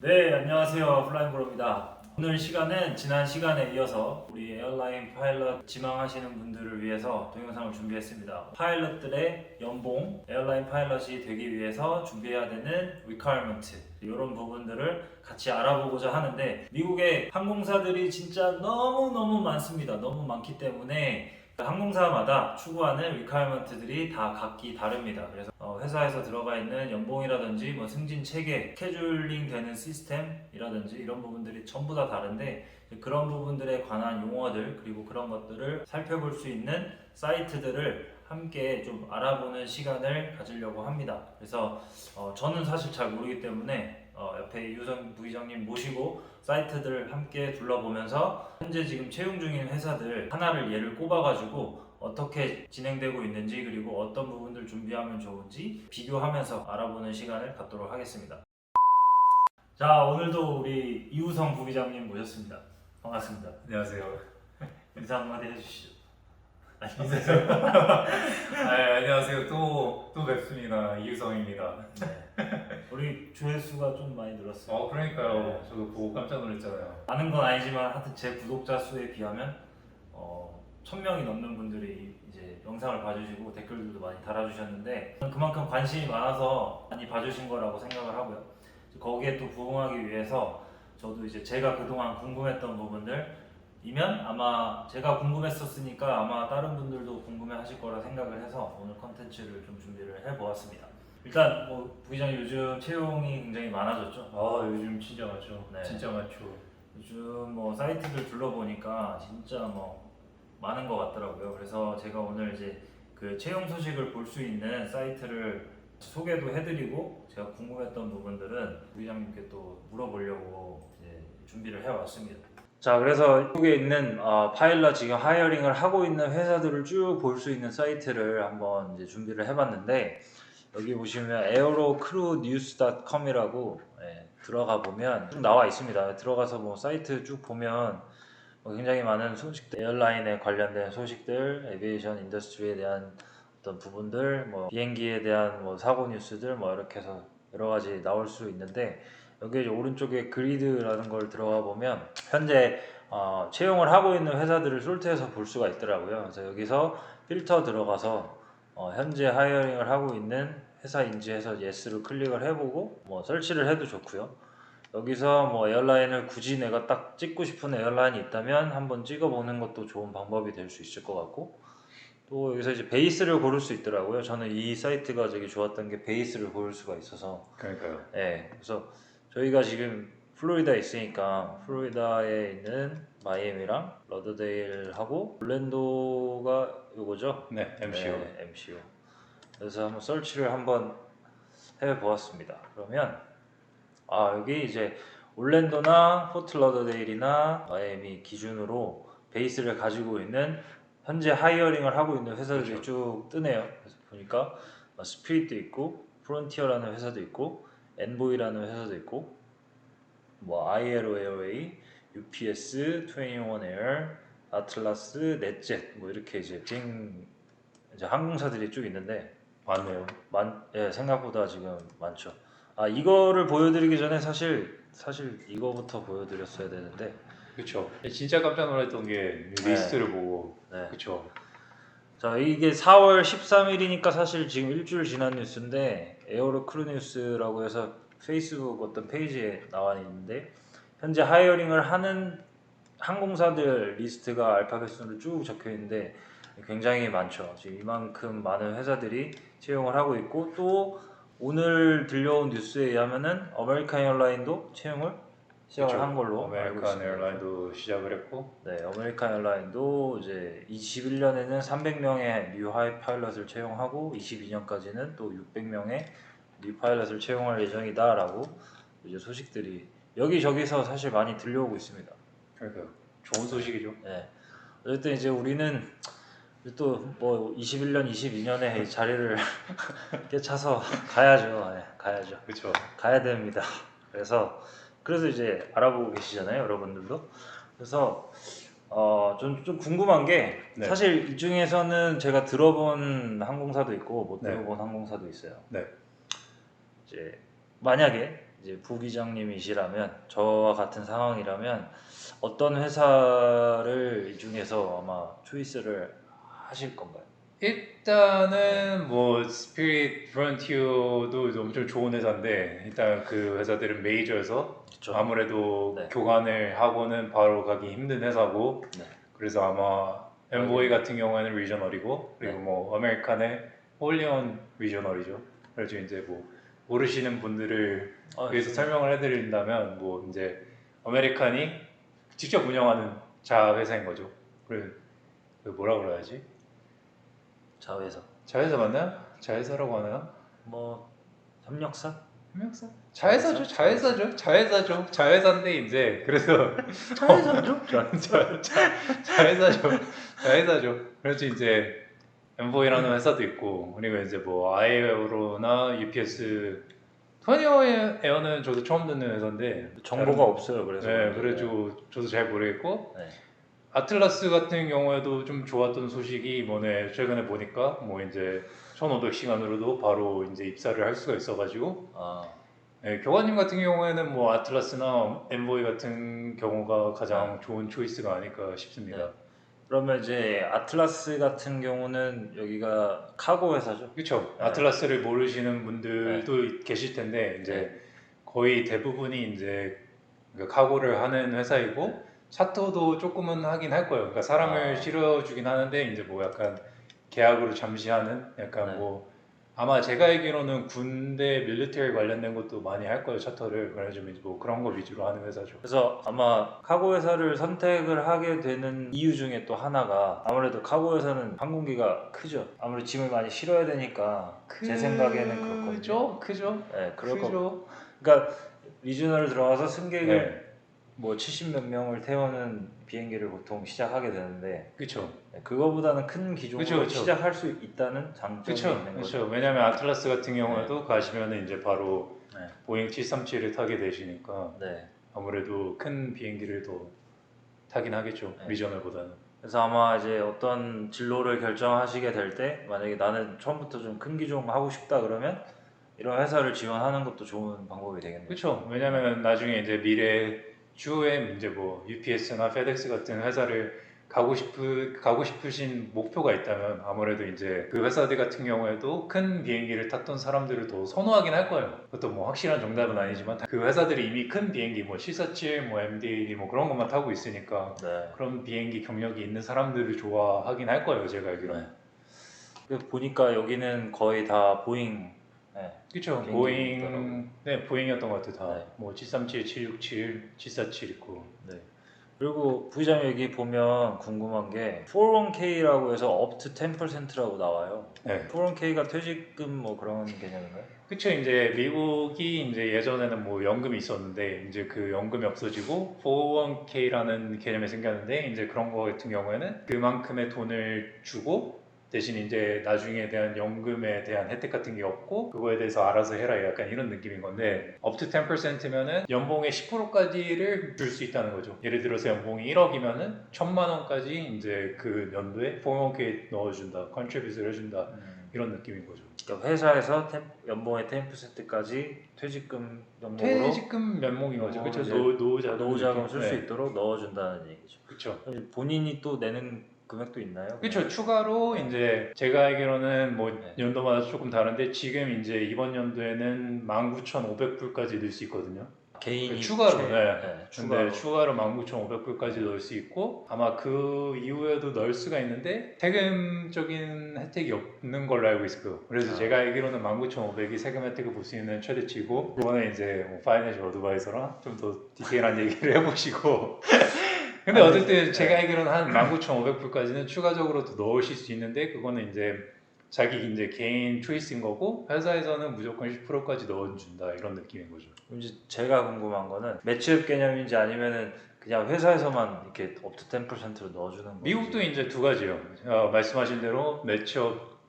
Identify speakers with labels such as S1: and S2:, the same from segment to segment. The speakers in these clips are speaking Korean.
S1: 네, 안녕하세요. 플라잉브로입니다. 오늘 시간은 지난 시간에 이어서 우리 에어라인 파일럿 지망하시는 분들을 위해서 동영상을 준비했습니다. 파일럿들의 연봉, 에어라인 파일럿이 되기 위해서 준비해야 되는 requirement 이런 부분들을 같이 알아보고자 하는데, 미국의 항공사들이 진짜 너무 많습니다. 너무 많기 때문에 항공사마다 추구하는 requirement들이 다 각기 다릅니다. 그래서 회사에서 들어가 있는 연봉이라든지 뭐 승진 체계, 스케줄링 되는 시스템이라든지 이런 부분들이 전부 다 다른데, 그런 부분들에 관한 용어들 그리고 그런 것들을 살펴볼 수 있는 사이트들을 함께 좀 알아보는 시간을 가지려고 합니다. 그래서 저는 사실 잘 모르기 때문에 옆에 이우성 부기장님 모시고 사이트들 함께 둘러보면서 현재 지금 채용 중인 회사들 하나를 예를 꼽아가지고 어떻게 진행되고 있는지, 그리고 어떤 부분들 준비하면 좋은지 비교하면서 알아보는 시간을 갖도록 하겠습니다. 자, 오늘도 우리 이우성 부기장님 모셨습니다. 반갑습니다.
S2: 안녕하세요.
S1: 인사 한마디 해주시죠.
S2: 안녕하세요. 안녕하세요. 또 뵙습니다. 이유성입니다.
S1: 네. 우리 조회수가 좀 많이 늘었어요.
S2: 그러니까요.
S1: 네.
S2: 저도 보고 깜짝 놀랐잖아요.
S1: 많은 건 아니지만 하여튼 제 구독자 수에 비하면 1000명이 넘는 분들이 이제 영상을 봐주시고 댓글들도 많이 달아주셨는데, 그만큼 관심이 많아서 많이 봐주신 거라고 생각을 하고요. 거기에 또 부응하기 위해서 저도 이제 제가 그동안 궁금했던 부분들이면 아마 제가 궁금했었으니까 아마 다른 분들도 궁금해 하실 거라 생각을 해서 오늘 컨텐츠를 좀 준비를 해보았습니다. 일단 뭐 부기장님, 요즘 채용이 굉장히 많아졌죠?
S2: 요즘 진짜 많죠.
S1: 네.
S2: 진짜 많죠.
S1: 요즘 뭐 사이트들 둘러보니까 진짜 뭐 많은 것 같더라고요. 그래서 제가 오늘 이제 그 채용 소식을 볼 수 있는 사이트를 소개도 해드리고, 제가 궁금했던 부분들은 부기장님께 또 물어보려고 이제 준비를 해왔습니다. 자, 그래서 여기에 있는 파일럿 지금 하이어링을 하고 있는 회사들을 쭉 볼 수 있는 사이트를 한번 이제 준비를 해봤는데, 여기 보시면 aerocrewnews.com이라고 들어가 보면 쭉 나와 있습니다. 들어가서 뭐 사이트 쭉 보면 굉장히 많은 소식들, 에어라인에 관련된 소식들, 에비에이션 인더스트리에 대한 어떤 부분들, 뭐 비행기에 대한 뭐 사고 뉴스들, 뭐 이렇게 해서 여러 가지 나올 수 있는데, 여기 이제 오른쪽에 그리드라는 걸 들어가 보면 현재 채용을 하고 있는 회사들을 솔트해서 볼 수가 있더라고요. 그래서 여기서 필터 들어가서 현재 하이어링을 하고 있는 회사인지 해서 yes를 클릭을 해보고 뭐 설치를 해도 좋고요. 여기서 뭐 에어라인을 굳이 내가 딱 찍고 싶은 에어라인이 있다면 한번 찍어보는 것도 좋은 방법이 될 수 있을 것 같고, 또 여기서 이제 베이스를 고를 수 있더라고요. 저는 이 사이트가 되게 좋았던 게 베이스를 고를 수가 있어서.
S2: 그러니까요.
S1: 네, 그래서 저희가 지금 플로리다에 있으니까 플로리다에 있는 마이애미랑 러더데일하고 올랜도가 요거죠?
S2: 네, MCU.
S1: 네, MCU. 그래서 한번 설치를 한번 해보았습니다. 그러면 여기 이제 올랜도나 포트 러더데일이나 마이애미 기준으로 베이스를 가지고 있는 현재 하이어링을 하고 있는 회사들이
S2: 그렇죠.
S1: 쭉 뜨네요. 그래서 보니까 스피릿도 있고, 프론티어라는 회사도 있고, 엔보이라는 회사도 있고, 뭐 아이에로 에어웨이, UPS, 21 에어, 아틀라스, 넷젯 뭐 이렇게 이제 이제 항공사들이 쭉 있는데
S2: 많네요.
S1: 생각보다 지금 많죠. 이거를 보여드리기 전에 사실 이거부터 보여드렸어야 되는데.
S2: 그렇죠. 진짜 깜짝 놀랐던 게 리스트를 보고.
S1: 네.
S2: 그렇죠.
S1: 자, 이게 4월 13일이니까 사실 지금 일주일 지난 뉴스인데, 에어로 크루 뉴스라고 해서 페이스북 어떤 페이지에 나와 있는데, 현재 하이어링을 하는 항공사들 리스트가 알파벳 순으로 쭉 적혀 있는데 굉장히 많죠. 지금 이만큼 많은 회사들이 채용을 하고 있고, 또 오늘 들려온 뉴스에 의하면은 아메리칸 에어라인도 채용을 시작을 한 걸로 알고
S2: 아메리칸
S1: 있습니다.
S2: 에어라인도 시작을 했고.
S1: 네, 아메리칸 에어라인도 이제 21년에는 300명의 뉴 하이 파일럿을 채용하고 22년까지는 또 600명의 뉴 파일럿을 채용할 예정이다라고 이제 소식들이 여기저기서 사실 많이 들려오고 있습니다.
S2: 그러니까요. 좋은 소식이죠.
S1: 네. 어쨌든 이제 우리는 또 뭐 21년, 22년에 자리를 깨차서 가야죠. 네, 가야죠.
S2: 그렇죠.
S1: 가야 됩니다. 그래서 이제 알아보고 계시잖아요, 여러분들도. 그래서 좀 궁금한 게,
S2: 네.
S1: 사실 이 중에서는 제가 들어본 항공사도 있고 못
S2: 네.
S1: 들어본 항공사도 있어요.
S2: 네.
S1: 이제 만약에 이제 부기장님이시라면 저와 같은 상황이라면 어떤 회사를 이 중에서 아마 초이스를 하실 건가요?
S2: 일단은 뭐 스피릿 프론티어도 엄청 좋은 회사인데 일단 그 회사들은 메이저여서
S1: 그렇죠.
S2: 아무래도
S1: 네.
S2: 교환을 하고는 바로 가기 힘든 회사고
S1: 네.
S2: 그래서 아마 엠보이 같은 경우에는 리저널이고 그리고
S1: 네.
S2: 뭐 아메리칸의 홀리온 리저널이죠. 그래서 이제 뭐 모르시는 분들을 위해서 설명을 해드린다면 뭐 이제 아메리칸이 직접 운영하는 자회사인 거죠. 그 뭐라 그래야지?
S1: 자회사.
S2: 자회사 맞나요? 자회사라고 하나요?
S1: 뭐 협력사?
S2: 협력사? 자회사인데 이제 그래서
S1: 자회사죠?
S2: 자회사죠. 그래서 이제 엠보이라는 회사도 있고 그리고 이제 뭐 아이에어로나 UPS 토니어 에어는 저도 처음 듣는 회사인데
S1: 정보가 없어요. 그래서
S2: 네, 그래가지고 저도 잘 모르겠고
S1: 네.
S2: 아틀라스 같은 경우에도 좀 좋았던 소식이 이번에 최근에 보니까 뭐 이제 1,500시간으로도 바로 이제 입사를 할 수가 있어가지고 네, 교관님 같은 경우에는 뭐 아틀라스나 엠보이 같은 경우가 가장 좋은 초이스가 아닐까 싶습니다.
S1: 네. 그러면 이제 아틀라스 같은 경우는 여기가 카고 회사죠?
S2: 그렇죠.
S1: 네.
S2: 아틀라스를 모르시는 분들도 계실 텐데 이제 거의 대부분이 이제 그 카고를 하는 회사이고 차터도 조금은 하긴 할 거예요. 그러니까 사람을 실어주긴 하는데 이제 뭐 약간 계약으로 잠시 하는 약간 뭐 아마 제가 알기로는 군대 밀리터리 관련된 것도 많이 할 거예요. 차터를. 그래가지고 이제 뭐 그런 거 위주로 하는 회사죠.
S1: 그래서 아마 카고 회사를 선택을 하게 되는 이유 중에 또 하나가 아무래도 카고 회사는 항공기가 크죠. 아무래도 짐을 많이 실어야 되니까 제 생각에는 그렇거든요.
S2: 크죠.
S1: 네, 그럴 거.
S2: 크죠.
S1: 그러니까 리저널 들어가서 승객을
S2: 네.
S1: 뭐 70 몇 명을 태우는 비행기를 보통 시작하게 되는데
S2: 그렇죠.
S1: 그거보다는 큰 기종으로
S2: 그쵸.
S1: 시작할 수 있다는 장점이 있는 거죠.
S2: 그렇죠. 왜냐하면 아틀라스 같은 경우에도 가시면은 이제 바로
S1: 네.
S2: 보잉 737을 타게 되시니까
S1: 네.
S2: 아무래도 큰 비행기를 더 타긴 하겠죠.
S1: 네.
S2: 리저널보다는.
S1: 그래서 아마 이제 어떤 진로를 결정하시게 될 때 만약에 나는 처음부터 좀 큰 기종 하고 싶다 그러면 이런 회사를 지원하는 것도 좋은 방법이 되겠네요.
S2: 그렇죠. 왜냐하면 나중에 이제 미래 추후에 이제 뭐 UPS나 페덱스 같은 회사를 가고 싶으신 목표가 있다면 아무래도 이제 그 회사들 같은 경우에도 큰 비행기를 탔던 사람들을 더 선호하긴 할 거예요. 그것도 뭐 확실한 정답은 아니지만 그 회사들이 이미 큰 비행기 뭐 747, 뭐 MD 뭐 그런 것만 타고 있으니까
S1: 네.
S2: 그런 비행기 경력이 있는 사람들을 좋아하긴 할 거예요. 제가 알기로는.
S1: 보니까 여기는 거의 다 보잉.
S2: 그렇죠.
S1: 비행기 있더라고요.
S2: 보잉이었던 것 같아요. 다.
S1: 네.
S2: 뭐 737, 767, 747 있고.
S1: 네. 그리고 부장님 여기 보면 궁금한 게 401k라고 해서 up to 10%라고 나와요.
S2: 네.
S1: 401k가 퇴직금 뭐 그런 개념인가요?
S2: 그쵸. 이제 미국이 이제 예전에는 뭐 연금이 있었는데 이제 그 연금이 없어지고 401k라는 개념이 생겼는데 이제 그런 거 같은 경우에는 그만큼의 돈을 주고 대신 이제 나중에 대한 연금에 대한 혜택 같은 게 없고 그거에 대해서 알아서 해라 약간 이런 느낌인 건데 up to 10%면은 연봉의 10%까지를 줄 수 있다는 거죠. 예를 들어서 연봉이 1억이면은 1,000만 원까지 이제 그 연도에 401k 넣어준다, 컨트리뷰트를 해준다 이런 느낌인 거죠.
S1: 그러니까 회사에서 연봉의 10%까지 퇴직금 명목으로
S2: 퇴직금 면목인 거죠. 그렇죠.
S1: 이제
S2: 노후자금
S1: 쓸 수 있도록 넣어준다는 얘기죠.
S2: 그렇죠.
S1: 본인이 또 내는 금액도 있나요?
S2: 그렇죠. 추가로 이제 제가 알기로는 뭐
S1: 네.
S2: 연도마다 조금 다른데 지금 이제 이번 연도에는 19,500불까지 넣을 수 있거든요.
S1: 개인이
S2: 추가로.
S1: 추가로.
S2: 근데 추가로 19,500불까지 넣을 수 있고 아마 그 이후에도 넣을 수가 있는데 세금적인 혜택이 없는 걸로 알고 있어요. 그래서 제가 알기로는 19,500이 세금 혜택을 볼 수 있는 최대치고 이번에 이제 뭐 파이낸셜 어드바이저랑 좀 더 디테일한 얘기를 해보시고 근데 어쨌든 제가 알기로는 한 19,500불까지는 추가적으로 더 넣으실 수 있는데 그거는 이제 자기 이제 개인 초이스인 거고 회사에서는 무조건 10%까지 넣어준다 이런 느낌인 거죠.
S1: 이제 제가 궁금한 거는 매치업 개념인지 아니면은 그냥 회사에서만 이렇게 up to 10%로 넣어주는 건지.
S2: 미국도 이제 두 가지요. 말씀하신 대로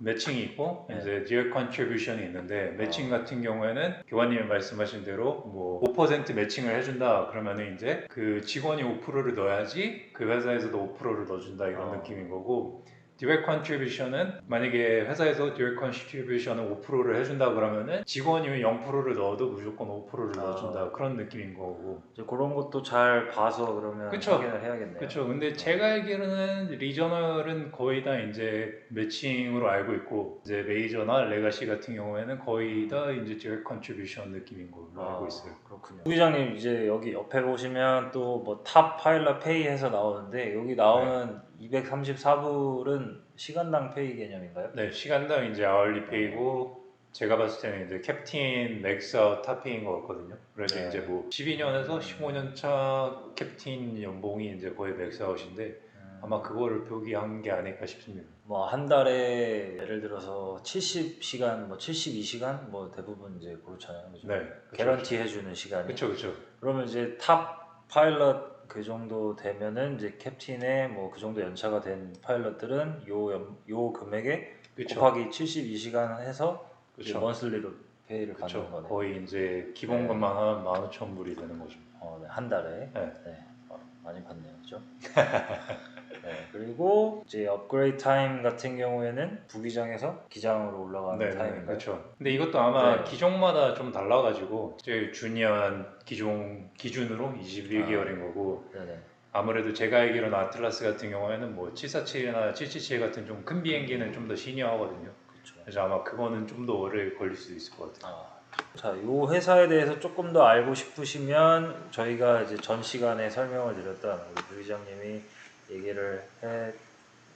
S2: 매칭이 있고 이제 dear contribution이 있는데 매칭 같은 경우에는 교관님이 말씀하신 대로 뭐 5% 매칭을 해준다 그러면은 이제 그 직원이 5%를 넣어야지 그 회사에서도 5%를 넣어준다 이런 느낌인 거고 디렉트 컨트리뷰션은 만약에 회사에서 디렉트 컨트리뷰션을 5%를 해준다 그러면은 직원이 0%를 넣어도 무조건 5%를 넣어준다 그런 느낌인 거고.
S1: 이제 그런 것도 잘 봐서 그러면
S2: 그쵸.
S1: 확인을 해야겠네요.
S2: 그렇죠. 근데 제가 알기로는 리저널은 거의 다 이제 매칭으로 알고 있고 이제 메이저나 레가시 같은 경우에는 거의 다 이제 디렉트 컨트리뷰션 느낌인 걸로 알고 있어요.
S1: 그렇군요. 부기장님 이제 여기 옆에 보시면 또 뭐 탑 파일럿 페이 해서 나오는데 여기 나오는 234불은 시간당 페이 개념인가요?
S2: 네, 시간당 이제 아울리 페이고 제가 봤을 때는 이제 캡틴 맥스아웃 탑페이인 것 같거든요. 그래서
S1: 네.
S2: 이제 뭐 12년에서 15년 차 캡틴 연봉이 이제 거의 맥스아웃인데 아마 그거를 표기한 게 아닐까 싶습니다.
S1: 뭐 한 달에 예를 들어서 70시간, 뭐 72시간 뭐 대부분 이제 그렇잖아요. 그죠?
S2: 네,
S1: 개런티 해주는 시간이.
S2: 그렇죠.
S1: 그러면 이제 탑 파일럿 그 정도 되면은 이제 캡틴의 뭐 그 정도 연차가 된 파일럿들은 요 금액에
S2: 그쵸.
S1: 곱하기 72시간 해서 이제
S2: 그쵸.
S1: 먼슬리로 페이를 받는
S2: 그렇죠.
S1: 거네요.
S2: 거의 이제 기본급만 한 15,000불이 되는 거죠.
S1: 네, 한 달에.
S2: 네.
S1: 많이 받네요, 그죠? 네, 그리고 이제 업그레이드 타임 같은 경우에는 부기장에서 기장으로 올라가는 타임인가요?
S2: 그렇죠. 근데 이것도 아마
S1: 네.
S2: 기종마다 좀 달라가지고 제일 주니어한 기종 기준으로 21개월인 거고
S1: 네네.
S2: 아무래도 제가 알기로는 아틀라스 같은 경우에는 뭐 747이나 777 같은 좀 큰 비행기는 좀 더 시니어하거든요.
S1: 그렇죠.
S2: 그래서 아마 그거는 좀 더 오래 걸릴 수도 있을 것 같아요.
S1: 자, 이 회사에 대해서 조금 더 알고 싶으시면 저희가 이제 전 시간에 설명을 드렸던 우리 부기장님이 얘기를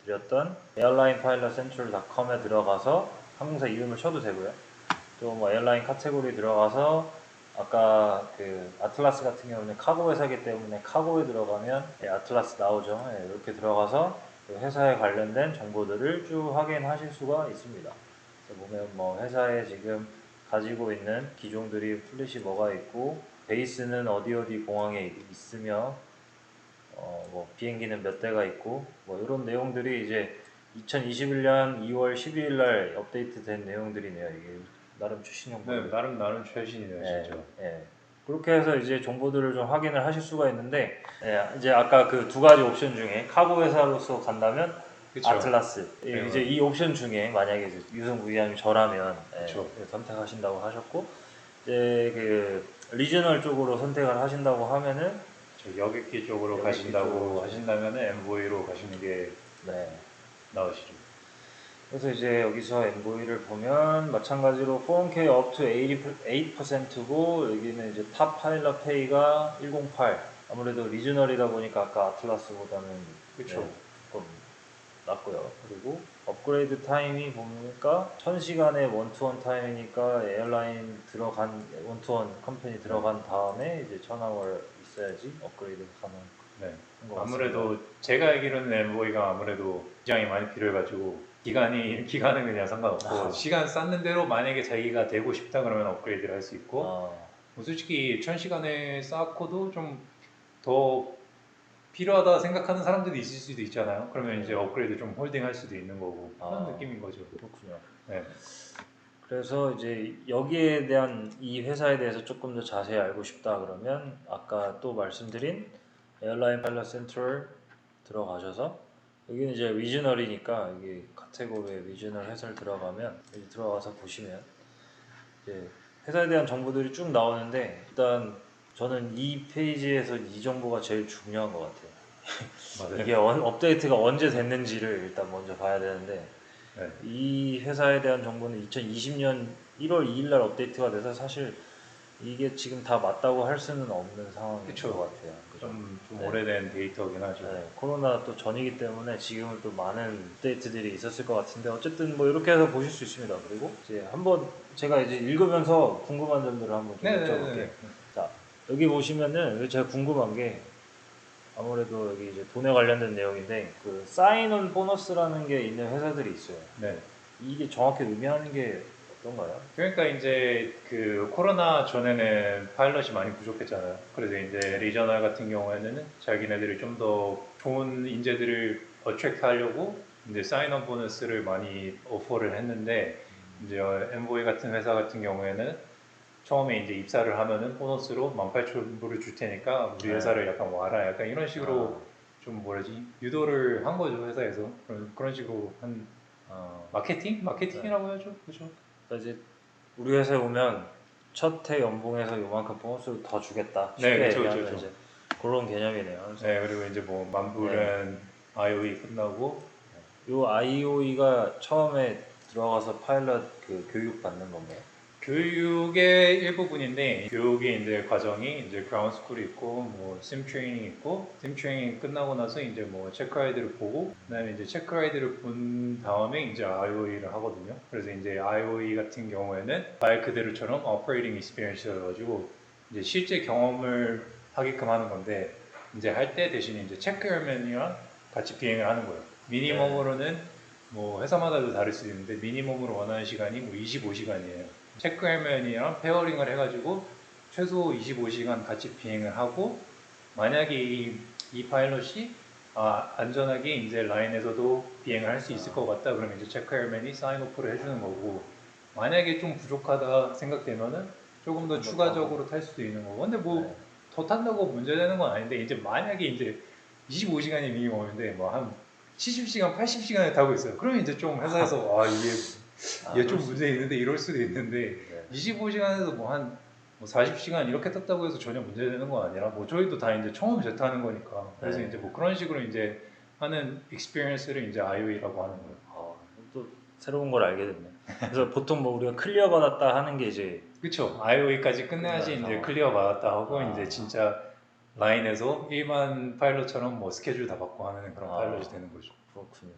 S1: 해드렸던 airlinepilotcentral.com에 들어가서 항공사 이름을 쳐도 되고요. 또 뭐 에어라인 카테고리 들어가서 아까 그 아틀라스 같은 경우는 카고 회사이기 때문에 카고에 들어가면 아틀라스 나오죠. 이렇게 들어가서 그 회사에 관련된 정보들을 쭉 확인하실 수가 있습니다. 그래서 보면 뭐 회사에 지금 가지고 있는 기종들이 플랫이 뭐가 있고 베이스는 어디 공항에 있으며 뭐 비행기는 몇 대가 있고 뭐 이런 내용들이 이제 2021년 2월 12일 날 업데이트된 내용들이네요. 이게 나름 최신 정보.
S2: 네, 나름 최신이네요, 진짜.
S1: 예. 그렇게 해서 이제 정보들을 좀 확인을 하실 수가 있는데 이제 아까 그 두 가지 옵션 중에 카고 회사로서 간다면
S2: 그쵸.
S1: 아틀라스
S2: 네,
S1: 이제 이 옵션 중에 만약에 이제 유승 부기장님이 저라면
S2: 그쵸.
S1: 선택하신다고 하셨고 이제 그 리저널 쪽으로 선택을 하신다고 하면은
S2: 저 여객기 쪽으로
S1: 여객기
S2: 가신다고
S1: 쪽으로
S2: 하신다면 MV로 가시는 게
S1: 네.
S2: 나으시죠.
S1: 그래서 이제 여기서 MV를 보면 마찬가지로 4K up to 88%고 여기는 이제 탑 파일럿 페이가 108. 아무래도 리저널이다 보니까 아까 아틀라스보다는
S2: 그쵸.
S1: 조금 낮고요. 그리고 업그레이드 타임이 보니까 1000시간의 원투원 타임이니까 에어라인 들어간 원투원 컴퍼니 들어간 다음에 이제 1000아워 있어야지 업그레이드 가능한
S2: 네.
S1: 것 같습니다.
S2: 아무래도 제가 알기로는 MV가 아무래도 기장이 많이 필요해가지고 기간은 그냥 상관없고 시간 쌓는 대로 만약에 자기가 되고 싶다 그러면 업그레이드를 할 수 있고 뭐 솔직히 1000시간에 쌓고도 좀 더 필요하다 생각하는 사람들이 있을 수도 있잖아요. 그러면 이제 업그레이드 좀 홀딩할 수도 있는 거고 그런 느낌인 거죠.
S1: 그렇군요.
S2: 네.
S1: 그래서 이제 여기에 대한 이 회사에 대해서 조금 더 자세히 알고 싶다 그러면 아까 또 말씀드린 에어라인 파일럿 센트럴 들어가셔서 여기는 이제 리저널이니까 여기 카테고리에 리저널 회사를 들어가면 여기 들어가서 보시면 이제 회사에 대한 정보들이 쭉 나오는데 일단 저는 이 페이지에서 이 정보가 제일 중요한 것 같아요.
S2: 맞아요.
S1: 이게 업데이트가 언제 됐는지를 일단 먼저 봐야 되는데
S2: 네.
S1: 이 회사에 대한 정보는 2020년 1월 2일 날 업데이트가 돼서 사실 이게 지금 다 맞다고 할 수는 없는 상황인
S2: 그쵸.
S1: 것 같아요. 그죠?
S2: 좀
S1: 네.
S2: 오래된 데이터긴 하죠.
S1: 네, 코로나 또 전이기 때문에 지금은 또 많은 업데이트들이 있었을 것 같은데 어쨌든 뭐 이렇게 해서 보실 수 있습니다. 그리고 이제 한번 제가 이제 읽으면서 궁금한 점들을 한번 좀 여쭤볼게요. 자, 여기 보시면은 여기 제가 궁금한 게 아무래도 여기 이제 돈에 관련된 내용인데 그 사인온 보너스라는 게 있는 회사들이 있어요.
S2: 네.
S1: 이게 정확히 의미하는 게 어떤가요?
S2: 그러니까 이제 그 코로나 전에는 파일럿이 많이 부족했잖아요. 그래서 이제 리저널 같은 경우에는 자기네들이 좀 더 좋은 인재들을 어트랙트 하려고 이제 사인업 보너스를 많이 오퍼를 했는데 이제 엠보이 같은 회사 같은 경우에는 처음에 이제 입사를 하면은 보너스로 18,000불을 줄 테니까 우리 회사를 약간 와라 약간 이런 식으로 좀 뭐라지 유도를 한 거죠 회사에서 그런 식으로 한 마케팅이라고 해야죠 그렇죠.
S1: 그러니까 이제 우리 회사에 오면 첫 해 연봉에서 요만큼 보너스를 더 주겠다.
S2: 네,
S1: 쉽게
S2: 그쵸,
S1: 얘기하면
S2: 그쵸.
S1: 이제 그런 개념이네요. 그래서
S2: 네, 그리고 이제 뭐 만불은 IOE 끝나고
S1: 요 IOE가 처음에 들어가서 파일럿 그 교육 받는 건가요?
S2: 교육의 일부분인데 교육의 이제 과정이 이제 그라운드 스쿨이 있고 뭐 심 트레이닝 있고 심 트레이닝 끝나고 나서 이제 뭐 체크 라이드를 보고 그다음에 이제 체크 라이드를 본 다음에 이제 IOE를 하거든요. 그래서 이제 IOE 같은 경우에는 말 그대로처럼 operating experience여 가지고 이제 실제 경험을 하게끔 하는 건데 이제 할 때 대신 이제 체크열맨이랑 같이 비행을 하는 거예요. 미니멈으로는 뭐 회사마다도 다를 수 있는데 미니멈으로 원하는 시간이 뭐 25시간이에요. 체크헬멧이랑 페어링을 해가지고 최소 25시간 같이 비행을 하고 만약에 이 파일럿이 안전하게 이제 라인에서도 비행을 할 수 있을 것 같다 그러면 이제 체크헬멧이 사인오프를 해주는 거고 만약에 좀 부족하다 생각되면은 조금 더 추가적으로 탈 수도 있는 거고 근데 뭐 더 탄다고 문제되는 건 아닌데 이제 만약에 이제 25시간이 미니멈인데 뭐 한 70시간, 80시간을 타고 있어요. 그러면 이제 좀 회사에서 이게 좀 문제 있는데 이럴 수도 있는데 25시간에서 뭐 한 40시간 이렇게 탔다고 해서 전혀 문제되는 건 아니라 뭐 저희도 다 이제 처음 재타는 거니까 그래서
S1: 네.
S2: 이제 뭐 그런 식으로 이제 하는 익스피리언스를 이제 IOE라고 하는 거예요.
S1: 또 새로운 걸 알게 됐네. 그래서 보통 뭐 우리가 클리어 받았다 하는 게 이제
S2: 그쵸. IOE까지 끝내야지
S1: 끝나서.
S2: 이제 클리어 받았다 하고
S1: 아.
S2: 이제 진짜 라인에서 일반 파일럿처럼 뭐 스케줄 다 받고 하는 그런 파일럿이 되는 거죠.
S1: 그렇군요.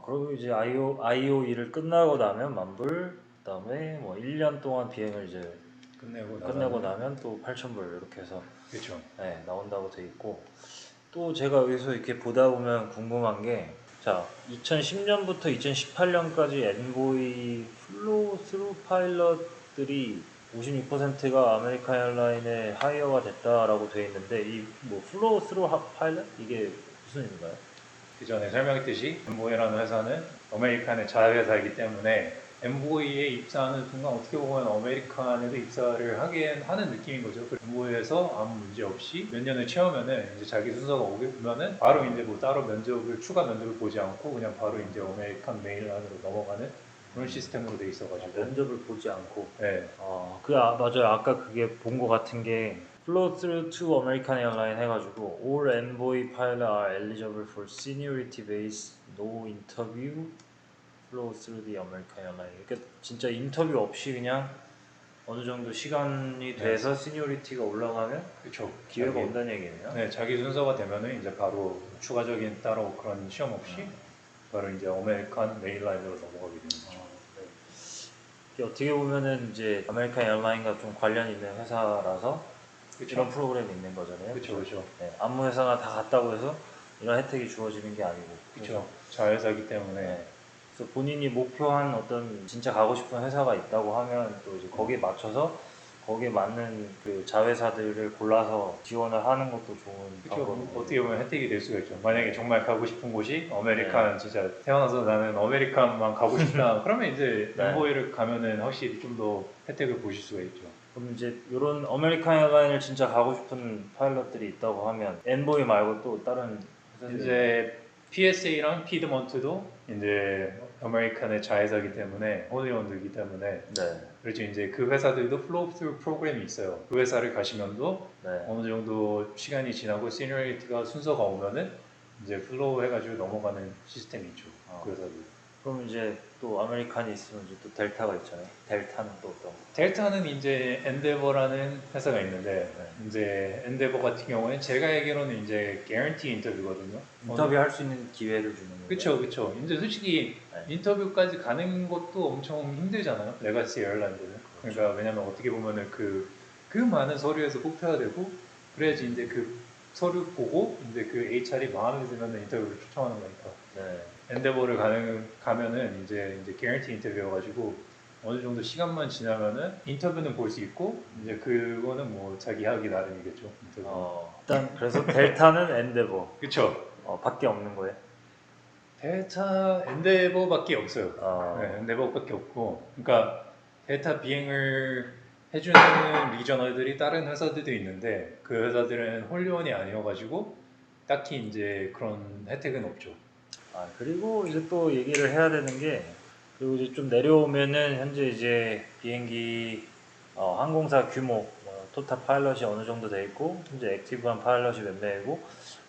S1: 그리고 이제 IOE를 끝나고 나면 만불, 그다음에 뭐 1년 동안 비행을 이제 끝내고 나면 또 8,000불 이렇게 해서
S2: 그렇죠.
S1: 나온다고 돼 있고 또 제가 여기서 이렇게 보다 보면 궁금한 게 자, 2010년부터 2018년까지 엔보이 플로우 스루 파일럿들이 56%가 아메리칸 에어라인에 하이어가 됐다라고 돼 있는데 이 뭐 플로우 스루 파일럿 이게 무슨 의미인가요?
S2: 그 전에 설명했듯이 엠보이라는 회사는 아메리칸의 자회사이기 때문에 엠보이에 입사하는 순간 어떻게 보면 아메리칸에도 입사를 하게 하는 느낌인 거죠. 엠보이에서 아무 문제 없이 몇 년을 채우면은 이제 자기 순서가 오면은 바로 이제 뭐 따로 추가 면접을 보지 않고 그냥 바로 이제 아메리칸 메인라인으로 넘어가는 그런 시스템으로 돼 있어가지고
S1: 면접을 보지 않고
S2: 네.
S1: 맞아요. 아까 그게 본 거 같은 게 Flow through to American Airline 해가지고 All envoy pilot are eligible for seniority based no interview flow through the American Airline. 그러니까 진짜 인터뷰 없이 그냥 어느 정도 시간이 돼서 시니어리티가 올라가면
S2: 그렇죠.
S1: 기회가 온다는 얘기네요.
S2: 네, 자기 순서가 되면은 이제 바로 추가적인 따로 그런 시험 없이 바로 이제 아메리칸 메인라인으로 넘어가게 되는 거죠.
S1: 네. 이게 어떻게 보면은 이제 아메리칸 에어라인과 좀 관련 있는 회사라서 이런 프로그램이 있는 거잖아요.
S2: 그렇죠.
S1: 네, 아무 회사나 다 갔다고 해서 이런 혜택이 주어지는 게 아니고.
S2: 그렇죠. 자회사기 때문에.
S1: 네. 그래서 본인이 목표한 어떤 진짜 가고 싶은 회사가 있다고 하면 또 이제 거기에 맞춰서 거기에 맞는 그 자회사들을 골라서 지원을 하는 것도 좋은
S2: 그렇죠.
S1: 방법이에요.
S2: 어떻게 보면 혜택이 될 수가 있죠. 만약에 정말 가고 싶은 곳이 아메리칸 진짜 태어나서 나는 아메리칸만 가고 싶다. 그러면 이제 엠보이를 가면은 확실히 좀 더 혜택을 보실 수가 있죠.
S1: 그럼 이제 이런 아메리칸 에어라인을 진짜 가고 싶은 파일럿들이 있다고 하면 엔보이 말고 또 다른
S2: 이제 PSA랑 피드먼트도 이제 아메리칸의 자회사이기 때문에 홀리온드이기 때문에 그렇죠. 이제 그 회사들도 플로우 스루 프로그램이 있어요. 그 회사를 가시면도 어느 정도 시간이 지나고 시니어리티가 순서가 오면은 이제 플로우 해가지고 넘어가는 시스템이 있죠. 그 회사들.
S1: 그럼 이제 또 아메리칸이 있으면 이제 또 델타가 있잖아요. 델타는 또 어떤?
S2: 델타는 이제 엔데버라는 회사가 있는데 이제 엔데버 같은 경우는 제가 알기로는 이제 개런티 인터뷰거든요.
S1: 인터뷰할 수 있는 기회를 주는 거예요.
S2: 그렇죠. 이제 솔직히 인터뷰까지 가는 것도 엄청 힘들잖아요. 레가시 에어라인들은. 그러니까 왜냐면 어떻게 보면은 그 많은 서류에서 뽑혀야 되고 그래야지 이제 그 서류 보고 이제 그 HR이 마음에 들면 인터뷰를 초청하는 거니까. 엔데버를 가면은 이제 개런티 인터뷰여가지고 어느 정도 시간만 지나면은 인터뷰는 볼 수 있고 이제 그거는 뭐 자기 하기 나름이겠죠. 인터뷰.
S1: 일단 그래서 델타는 엔데버.
S2: 그렇죠.
S1: 밖에 없는 거예요.
S2: 델타 엔데버밖에 없어요. 네, 엔데버밖에 없고, 그러니까 델타 비행을 해주는 리저널들이 다른 회사들도 있는데 그 회사들은 홀리원이 아니어가지고 딱히 이제 그런 혜택은 없죠.
S1: 아, 그리고 이제 또 얘기를 해야 되는 게, 그리고 이제 좀 내려오면은 현재 이제 비행기 항공사 규모, 토탈 파일럿이 어느 정도 돼 있고, 현재 액티브한 파일럿이 몇 명이고,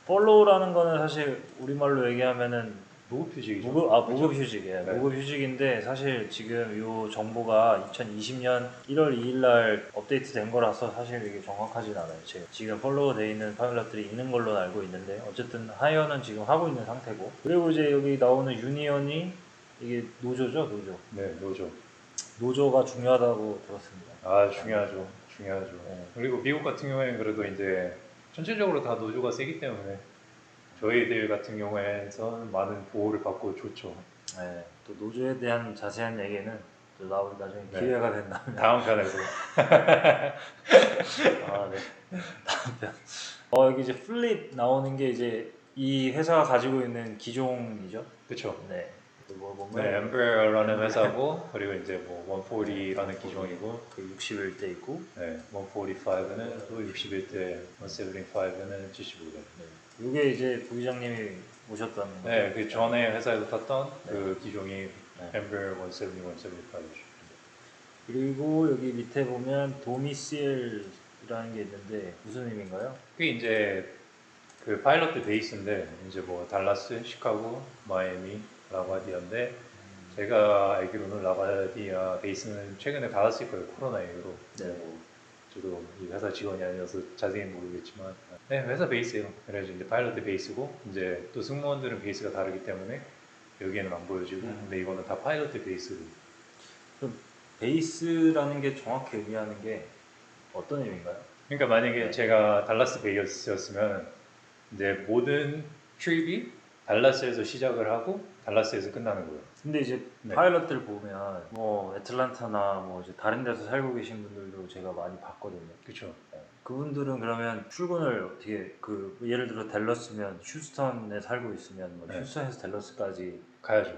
S1: follow.라는 거는 사실 우리말로 얘기하면은
S2: 무급휴직이죠.
S1: 무급 휴직이에요.
S2: 네.
S1: 무급 휴직인데 사실 지금 이 정보가 2020년 1월 2일 날 업데이트 된 거라서 사실 이게 정확하진 않아요. 지금 팔로우 돼 있는 파일럿들이 있는 걸로 알고 있는데 어쨌든 하이어는 지금 하고 있는 상태고, 그리고 이제 여기 나오는 유니언이 이게 노조죠, 노조.
S2: 네, 노조.
S1: 노조가 중요하다고 들었습니다.
S2: 아, 중요하죠. 중요하죠.
S1: 네.
S2: 그리고 미국 같은 경우에는 그래도 이제 전체적으로 다 노조가 세기 때문에 저희들 같은 경우에는 많은 보호를 받고 좋죠.
S1: 네, 또 노조에 대한 자세한 얘기는 또 나중에
S2: 네.
S1: 기회가 된다면
S2: 다음 편에서.
S1: 아, 네. 다음 편. 여기 이제 플립 나오는 게 이제 이 회사가 가지고 있는 기종이죠.
S2: 그쵸.
S1: 네. 뭐 보면
S2: 네, 엠브레어라는 회사고, 그리고 이제 뭐 140라는 기종이고,
S1: 그 61대 있고,
S2: 네, 145는 또 61대, 175는 75대.
S1: 네. 이게 이제 부기장님이 오셨다는 거죠.
S2: 네, 그 전에 회사에서 탔던
S1: 네.
S2: 그 기종이
S1: 네.
S2: 엠브레어 170, 175죠.
S1: 그리고 여기 밑에 보면 도미실이라는 게 있는데 무슨 의미인가요?
S2: 그게 이제 그 파일럿들 베이스인데 이제 뭐 달라스, 시카고, 마이애미, 라바디아인데 제가 알기로는 라바디아 베이스는 최근에 닫았을 거예요. 코로나 이후로.
S1: 네.
S2: 뭐 저도 이 회사 직원이 아니어서 자세히 모르겠지만 네, 회사 베이스예요. 그래서 이제 파일럿들 베이스고 이제 또 승무원들은 베이스가 다르기 때문에 여기에는 안 보여지고 근데 이거는 다 파일럿들 베이스로.
S1: 그럼 베이스라는 게 정확히 의미하는 게 어떤 의미인가요?
S2: 그러니까 만약에
S1: 네.
S2: 제가 달라스 베이스였으면 이제 모든 트립이 달라스에서 시작을 하고 달라스에서 끝나는 거예요.
S1: 근데 이제
S2: 네.
S1: 파일럿들 보면 뭐 애틀란타나 뭐 이제 다른 데서 살고 계신 분들도 제가 많이 봤거든요.
S2: 그렇죠.
S1: 그분들은 그러면 출근을 어떻게 그 예를 들어 댈러스면 휴스턴에 살고 있으면 뭐
S2: 네.
S1: 휴스턴에서 댈러스까지
S2: 가야죠.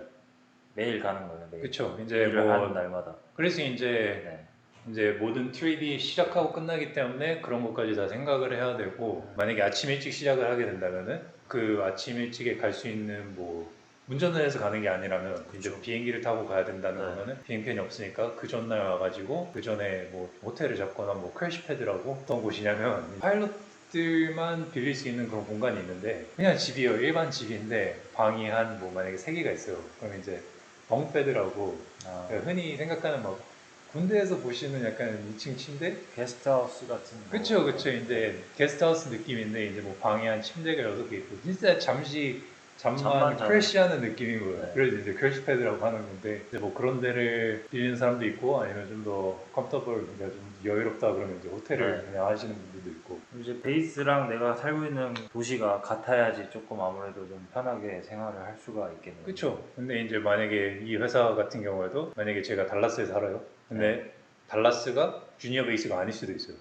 S2: 매일
S1: 가는 거예요. 매일.
S2: 그렇죠. 이제
S1: 일을
S2: 뭐
S1: 하는 날마다.
S2: 그래서 이제
S1: 네.
S2: 이제 모든 트립이 시작하고 끝나기 때문에 그런 것까지 다 생각을 해야 되고 만약에 아침 일찍 시작을 하게 된다면은 그 아침 일찍에 갈 수 있는 뭐 운전을 해서 가는 게 아니라면 이제 비행기를 타고 가야 된다는
S1: 네.
S2: 거면은 비행편이 없으니까 그 전날 와가지고 그 전에 뭐 호텔을 잡거나 뭐 크래시패드라고 어떤 곳이냐면 파일럿들만 빌릴 수 있는 그런 공간이 있는데 그냥 집이에요. 일반 집인데 방이 한 뭐 만약에 3개가 있어요. 그러면 이제 벙베드라고 그러니까 흔히 생각하는 막 군대에서 보시는 약간 2층 침대?
S1: 게스트하우스 같은 거.
S2: 그쵸, 그쵸. 이제 게스트하우스 느낌인데 이제 뭐 방에 한 침대가 6개 있고 진짜 잠시 잠만
S1: 자는.
S2: 크래시하는 느낌인 거예요.
S1: 네.
S2: 그래서 이제 크래시 패드라고 하는 건데 이제 뭐 그런 데를 빌리는 사람도 있고 아니면 좀 더 컴퓨터블, 그러니까 좀 여유롭다 그러면 이제 호텔을
S1: 네.
S2: 그냥 하시는 분들도 있고.
S1: 이제 베이스랑 내가 살고 있는 도시가 같아야지 조금 아무래도 좀 편하게 생활을 할 수가 있겠네요.
S2: 그쵸. 근데 이제 만약에 이 회사 같은 경우에도 만약에 제가 달라스에 살아요. 근데 달라스가 주니어 베이스가 아닐 수도 있어요.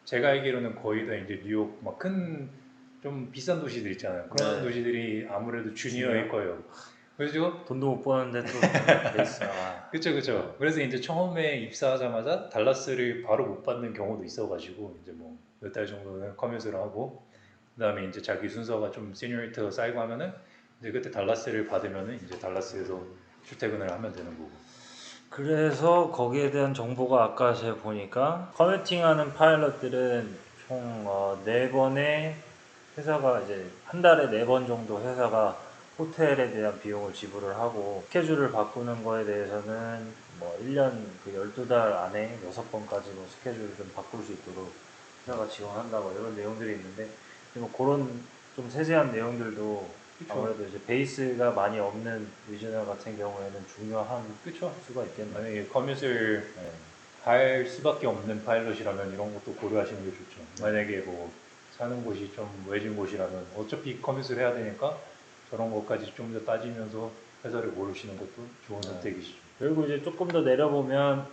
S2: 제가 알기로는 거의 다 이제 뉴욕 막 큰 좀 비싼 도시들 있잖아요. 그런
S1: 네.
S2: 도시들이 아무래도 주니어일 거예요. 그죠?
S1: 돈도 못 버는데 또 베이스가.
S2: 그쵸, 그쵸. 그래서 이제 처음에 입사하자마자 달라스를 바로 못 받는 경우도 있어가지고 이제 뭐 몇 달 정도는 커뮤트를 하고 그다음에 이제 자기 순서가 좀 시니어리티가 쌓이고 하면은 이제 그때 달라스를 받으면은 이제 달라스에서 출퇴근을 하면 되는 거고.
S1: 그래서 거기에 대한 정보가 아까 제가 보니까 커뮤팅하는 파일럿들은 총 4번의 회사가 이제 한 달에 4번 정도 회사가 호텔에 대한 비용을 지불을 하고 스케줄을 바꾸는 거에 대해서는 뭐 1년 그 12달 안에 6번까지 뭐 스케줄을 좀 바꿀 수 있도록 회사가 지원한다고 이런 내용들이 있는데 뭐 그런 좀 세세한 내용들도
S2: 그쵸.
S1: 아무래도 이제 베이스가 많이 없는 리저널 같은 경우에는 중요한
S2: 그쵸.
S1: 수가 있겠네요.
S2: 만약에 커뮤트를 할 수밖에 없는 파일럿이라면 이런 것도 고려하시는 게 좋죠. 만약에 뭐 사는 곳이 좀 외진 곳이라면 어차피 커뮤트를 해야 되니까 저런 것까지 좀 더 따지면서 회사를 고르시는 것도 좋은 선택이시죠.
S1: 그리고 이제 조금 더 내려보면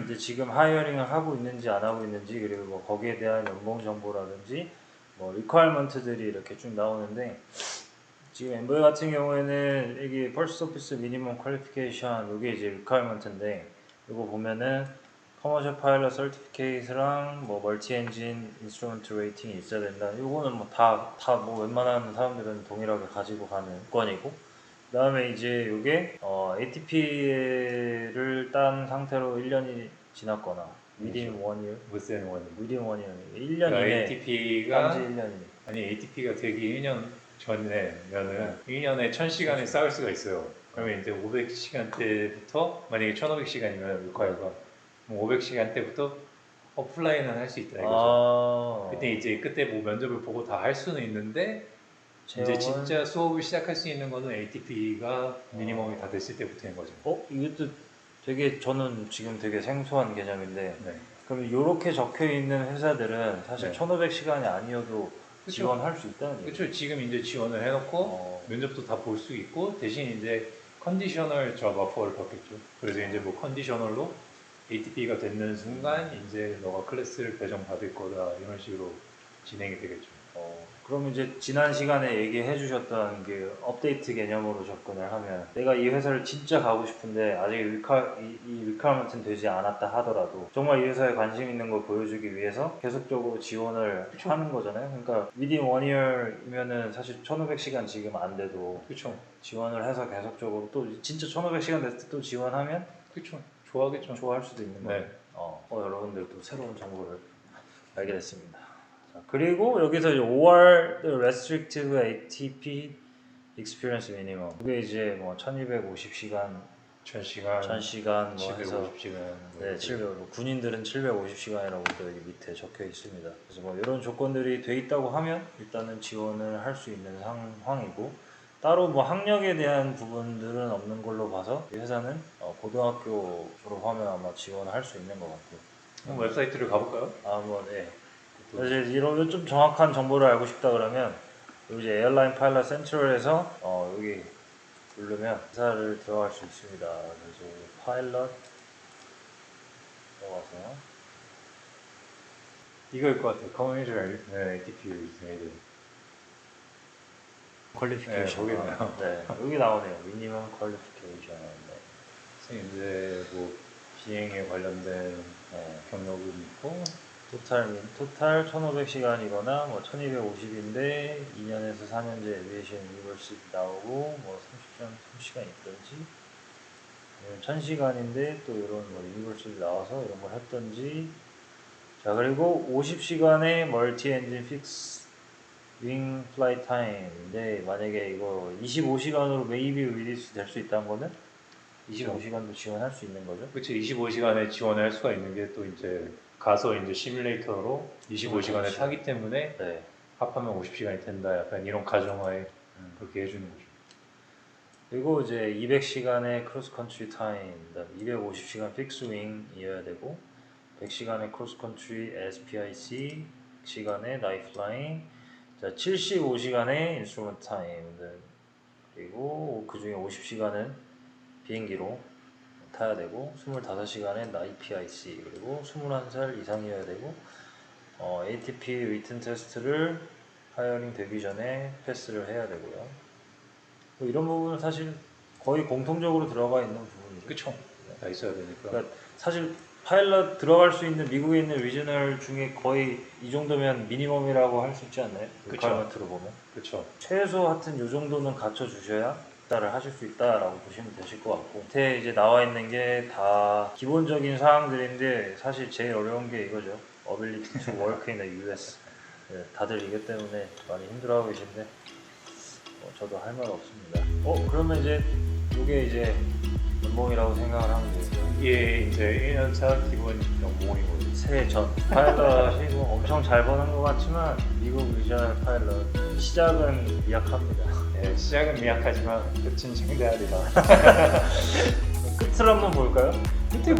S1: 이제 지금 하이어링을 하고 있는지 안 하고 있는지 그리고 뭐 거기에 대한 연봉 정보라든지 뭐 리퀘어먼트들이 이렇게 쭉 나오는데 지금 엠버웨이 같은 경우에는 여기 퍼스트 오피스 미니멈 퀄리피케이션 이게 이제 리퀘어먼트인데 이거 보면은 커머셜 파일럿 서티피케이트랑 뭐 멀티 엔진 인스트루먼트 레이팅이 있어야 된다. 이거는 뭐 다 뭐 웬만한 사람들은 동일하게 가지고 가는 조건이고, 그다음에 이제 이게 ATP를 딴 상태로 1년이 지났거나 within 1year,
S2: 무슨 원
S1: within 1year, 1년 이내
S2: ATP가
S1: 딴지 1년 이내.
S2: 아니 ATP가 되기 1년 전에면은 1년에 1000시간을 쌓을 수가 있어요. 그러면 이제 500시간 때부터 만약에 1500시간이면 육화가 500시간 때부터 오프라인은 할 수 있다 이거죠. 그때 이제 그때 뭐 면접을 보고 다 할 수는 있는데 이제 진짜 수업을 시작할 수 있는 거는 ATP가 미니멈이 다 됐을 때부터인 거죠.
S1: 이것도 되게 저는 지금 되게 생소한 개념인데,
S2: 네.
S1: 그럼 이렇게 적혀 있는 회사들은 사실
S2: 네.
S1: 1500시간이 아니어도
S2: 그쵸.
S1: 지원할 수 있다는 얘기죠.
S2: 그렇죠. 지금 이제 지원을 해놓고 면접도 다 볼 수 있고 대신 이제 컨디셔널 잡 오퍼를 받겠죠. 그래서 이제 뭐 컨디셔널로 ATP가 되는 순간 이제 너가 클래스를 배정 받을 거다 이런 식으로 진행이 되겠죠.
S1: 그럼 이제 지난 시간에 얘기해 주셨던 그 업데이트 개념으로 접근을 하면, 내가 이 회사를 진짜 가고 싶은데 아직 이 리퀘어먼트는 되지 않았다 하더라도 정말 이 회사에 관심 있는 걸 보여주기 위해서 계속적으로 지원을 하는 거잖아요. 그러니까 within 1year이면은 사실 1500시간 지금 안 돼도
S2: 그렇죠.
S1: 지원을 해서 계속적으로 또 진짜 1500시간 됐을 때 또 지원하면
S2: 그렇죠. 좋아하겠죠.
S1: 좋아할 수도 있는 거예요.
S2: 네.
S1: 여러분들도 새로운 정보를 알게 됐습니다. 자, 그리고 여기서 이제 OR the restrictive ATP experience minimum. 이게 이제 뭐 1250시간,
S2: 1000시간,
S1: 1000시간 뭐 해서
S2: 750시간.
S1: 네, 700. 군인들은 750시간이라고 또 여기 밑에 적혀 있습니다. 그래서 뭐 이런 조건들이 돼 있다고 하면 일단은 지원을 할 수 있는 상황이고, 따로 뭐 학력에 대한 부분들은 없는 걸로 봐서 이 회사는 고등학교 졸업하면 아마 지원을 할 수 있는 것 같아요.
S2: 한번 웹사이트를 가볼까요?
S1: 네. 이제 이런 좀 정확한 정보를 알고 싶다 그러면 여기 이제 에어라인 파일럿 센트럴에서 여기 누르면 회사를 들어갈 수 있습니다. 그래서 파일럿 들어가서
S2: 이거일 것 같아요. Commercial ATP is needed.
S1: 퀄리피케이션.
S2: 네, 거기네요.
S1: 네, 여기 나오네요. 미니멈 퀄리피케이션. 네.
S2: 그래서 이제 뭐 비행에 관련된 경력은 있고
S1: 토탈 1500시간이거나 뭐 1250인데 2년에서 4년제 에비에이션 유니버시티 나오고 뭐 30시간 있던지, 1000시간인데 또 이런 뭐 유니버시티 나와서 이런 걸 했던지. 자, 그리고 50시간의 멀티 엔진 픽스 윙 플라이 타임인데, 만약에 이거 25시간으로 maybe 리리스 될 수 있다는 거는 25시간도 지원할 수 있는 거죠?
S2: 그치 25시간에 지원을 할 수가 있는 게 또 이제 가서 이제 시뮬레이터로 25시간을
S1: 그렇지.
S2: 타기 때문에
S1: 네.
S2: 합하면 50시간이 된다. 약간 이런 가정하에 그렇게 해주는 거죠.
S1: 그리고 이제 200시간의 크로스 컨트리 타임, 250시간 픽스 윙이어야 되고, 100시간의 크로스 컨트리 SPIC 시간의 라이프라인, 자 75시간의 인스트루먼트 타임, 그리고 그 중에 50시간은 비행기로 타야 되고, 25시간의 IPIC, 그리고 21살 이상이어야 되고, ATP 리튼 테스트를 하이어링 되기 전에 패스를 해야 되고요. 뭐 이런 부분은 사실 거의 공통적으로 들어가 있는 부분이죠.
S2: 그쵸. 다 있어야 되니까.
S1: 그러니까 사실 파일럿 들어갈 수 있는 미국에 있는 리저널 중에 거의 이 정도면 미니멈이라고 할 수 있지 않나요? 리퀘어먼트로 보면.
S2: 그쵸.
S1: 최소 하여튼 이 정도는 갖춰 주셔야 입사를 하실 수 있다라고 보시면 되실 것 같고, 밑에 이제 나와 있는 게 다 기본적인 사항들인데 사실 제일 어려운 게 이거죠. Ability to work in the US. 네, 다들 이것 때문에 많이 힘들어하고 계신데 저도 할 말 없습니다. 그러면 이제 이게 이제 연봉이라고 생각을 하면 되죠.
S2: 이게 이제 1년차 기본 연봉이고
S1: 새해 전 파일럿이 뭐 엄청 잘 버는 것 같지만 미국 리저널 파일럿 시작은 미약합니다.
S2: 네, 시작은 미약하지만 끝은 창대하리라.
S1: 끝을 한번 볼까요?
S2: 끝에